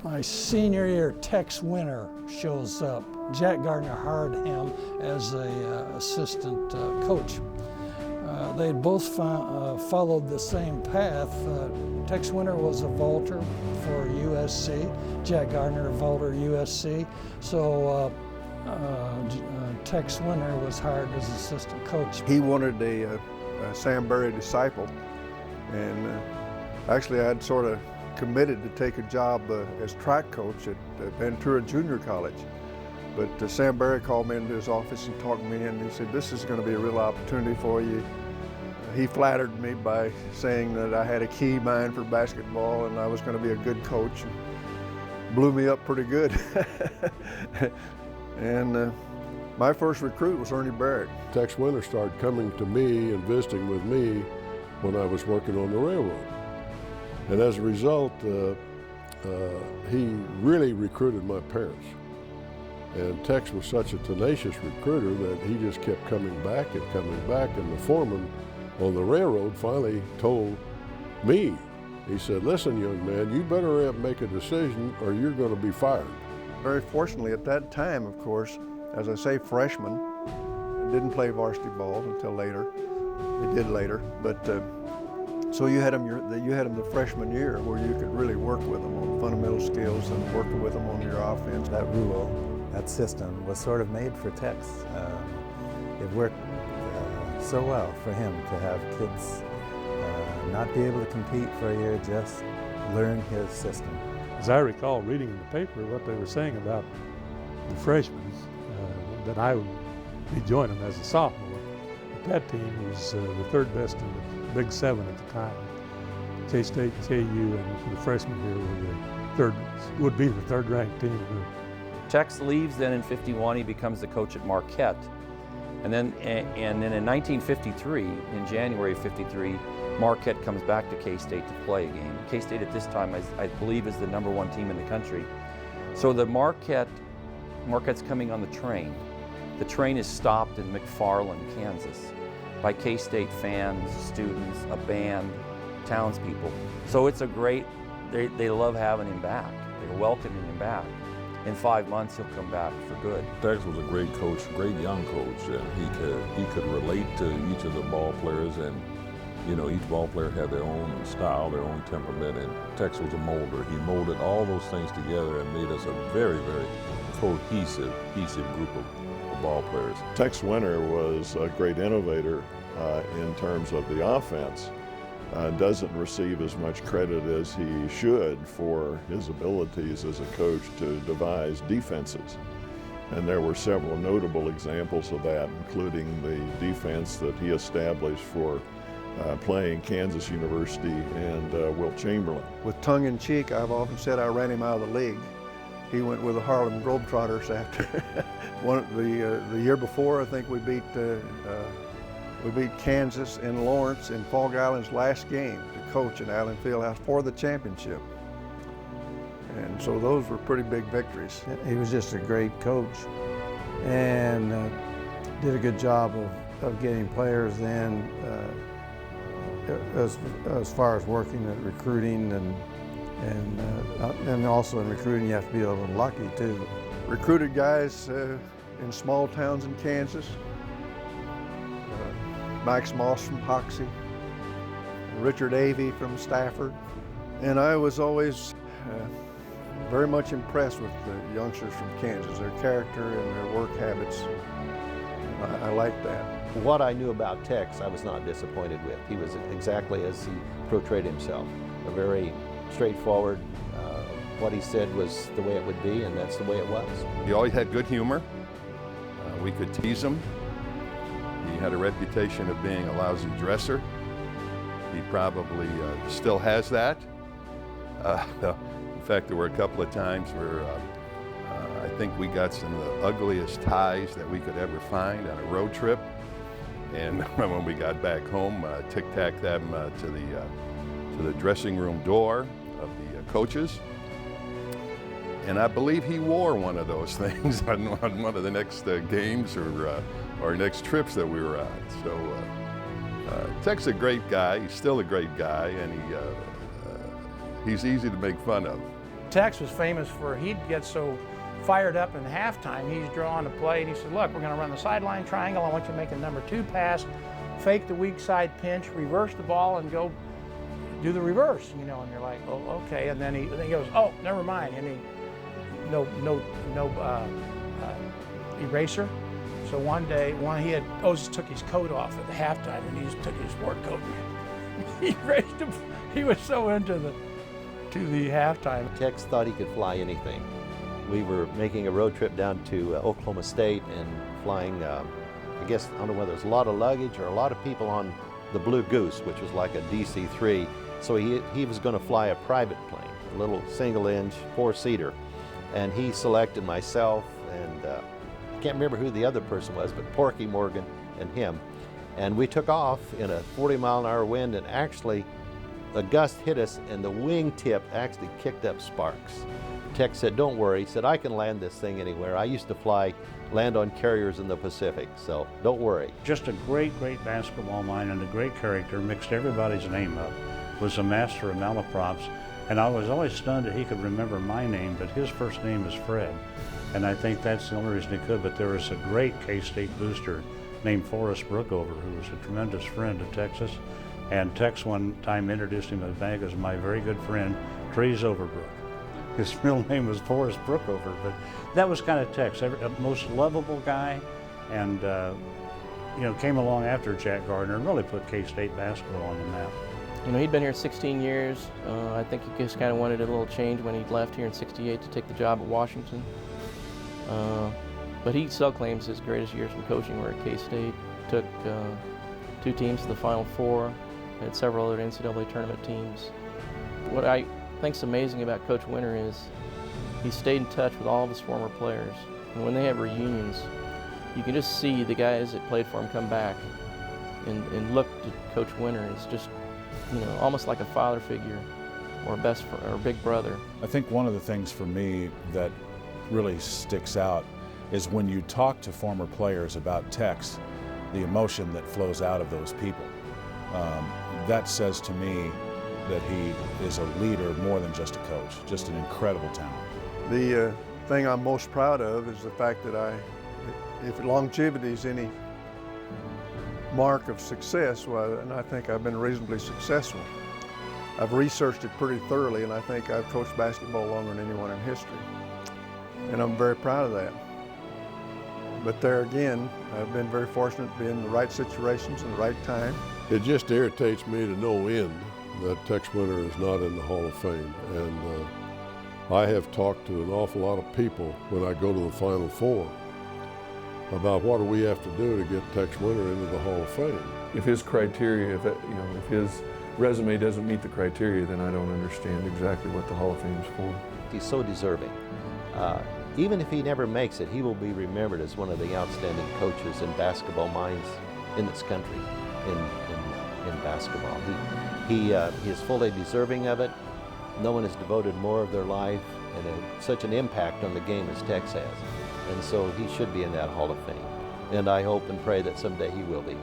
My senior year, Tex Winter shows up. Jack Gardner hired him as a assistant coach. They had both followed the same path. Tex Winter was a vaulter for USC. Jack Gardner, a vaulter USC. So Tex Winter was hired as assistant coach. He wanted a Sam Berry disciple, and actually I'd sort of committed to take a job as track coach at Ventura Junior College. But Sam Berry called me into his office and talked me in, and he said, "This is going to be a real opportunity for you." He flattered me by saying that I had a key mind for basketball and I was going to be a good coach. Blew me up pretty good. And my first recruit was Ernie Barrett. Tex Winter started coming to me and visiting with me when I was working on the railroad. And as a result, he really recruited my parents. And Tex was such a tenacious recruiter that he just kept coming back, and the foreman on the railroad finally told me, he said, "Listen, young man, you better make a decision or you're going to be fired." Very fortunately at that time, of course, as I say, freshman, didn't play varsity ball until later. They did later, but so you had them the freshman year where you could really work with them on fundamental skills and work with them on your offense. That rule, that system was sort of made for Tex. It worked so well for him to have kids not be able to compete for a year, just learn his system. As I recall reading in the paper what they were saying about the freshmen, that I would be joining them as a sophomore. But that team was the third best in the Big Seven at the time. K-State, KU, and the freshmen here would be the third-ranked team. Tex leaves then in '51. He becomes the coach at Marquette. And then in 1953, in January of '53, Marquette comes back to K-State to play a game. K-State at this time, I believe, is the #1 team in the country. So the Marquette's coming on the train. The train is stopped in McFarland, Kansas, by K-State fans, students, a band, townspeople. So it's a great, they love having him back. They're welcoming him back. In 5 months, he'll come back for good. Tex was a great coach, great young coach, and he could relate to each of the ball players, and you know, each ball player had their own style, their own temperament, and Tex was a molder. He molded all those things together and made us a very, very cohesive group of ball players. Tex Winter was a great innovator in terms of the offense. Doesn't receive as much credit as he should for his abilities as a coach to devise defenses. And there were several notable examples of that, including the defense that he established for playing Kansas University and Wilt Chamberlain. With tongue in cheek, I've often said I ran him out of the league. He went with the Harlem Globetrotters after the year before. I think we beat Kansas and Lawrence in Fog Island's last game to coach at Allen Fieldhouse for the championship. And so those were pretty big victories. He was just a great coach and did a good job of getting players in as far as working at recruiting and also in recruiting you have to be a little lucky too. Recruited guys in small towns in Kansas. Max Moss from Hoxie, Richard Avey from Stafford. And I was always very much impressed with the youngsters from Kansas, their character and their work habits. I liked that. What I knew about Tex, I was not disappointed with. He was exactly as he portrayed himself, a very straightforward, what he said was the way it would be, and that's the way it was. He always had good humor. We could tease him. He had a reputation of being a lousy dresser. He probably still has that. In fact, there were a couple of times where I think we got some of the ugliest ties that we could ever find on a road trip. And when we got back home, tic-tac them to the dressing room door of the coaches. And I believe he wore one of those things on one of the next games or next trips that we were on. So Tex is a great guy. He's still a great guy, and he's easy to make fun of. Tex was famous for, he'd get so fired up in halftime, he's drawing a play, and he said, look, we're going to run the sideline triangle. I want you to make a number 2 pass, fake the weak side pinch, reverse the ball, and go do the reverse, you know. And you're like, oh, okay. And then he goes, oh, never mind. And he, no eraser. So one day, he had just took his coat off at the halftime, and he just took his sport coat and he erased him. He was so into the halftime. Tex thought he could fly anything. We were making a road trip down to Oklahoma State and flying, I guess, I don't know whether it was a lot of luggage or a lot of people on the Blue Goose, which was like a DC-3. So he was going to fly a private plane, a little single-inch, 4-seater. And he selected myself and I can't remember who the other person was, but Porky Morgan and him. And we took off in a 40-mile-an-hour wind, and actually a gust hit us and the wing tip actually kicked up sparks. Tex said, don't worry. He said, I can land this thing anywhere. I used to land on carriers in the Pacific, so don't worry. Just a great basketball mind and a great character, mixed everybody's name up, was a master of malaprops. And I was always stunned that he could remember my name, but his first name is Fred. And I think that's the only reason he could, but there was a great K-State booster named Forrest Brookover, who was a tremendous friend of Texas. And Tex one time introduced him to the bank as my very good friend, Trees Overbrook. His real name was Forrest Brookover, but that was kind of Tex, a most lovable guy, and you know, came along after Jack Gardner and really put K-State basketball on the map. You know, he'd been here 16 years. I think he just kind of wanted a little change when he left here in '68 to take the job at Washington. But he still claims his greatest years in coaching were at K-State. Took 2 teams to the Final Four, had several other NCAA tournament teams. What I think's amazing about Coach Winter is he stayed in touch with all of his former players. And when they have reunions, you can just see the guys that played for him come back and look at Coach Winter. It's just, you know, almost like a father figure or a big brother. I think one of the things for me that really sticks out is when you talk to former players about Tex, the emotion that flows out of those people. That says to me that he is a leader more than just a coach, just an incredible talent. The thing I'm most proud of is the fact that if longevity is any mark of success, well, and I think I've been reasonably successful. I've researched it pretty thoroughly, and I think I've coached basketball longer than anyone in history. And I'm very proud of that. But there again, I've been very fortunate to be in the right situations and the right time. It just irritates me to no end that Tex Winter is not in the Hall of Fame. And I have talked to an awful lot of people when I go to the Final Four about what do we have to do to get Tex Winter into the Hall of Fame. If his criteria, if his resume doesn't meet the criteria, then I don't understand exactly what the Hall of Fame is for. He's so deserving. Even if he never makes it, he will be remembered as one of the outstanding coaches and basketball minds in this country, in basketball. He is fully deserving of it. No one has devoted more of their life and such an impact on the game as Tex has. And so he should be in that Hall of Fame. And I hope and pray that someday he will be.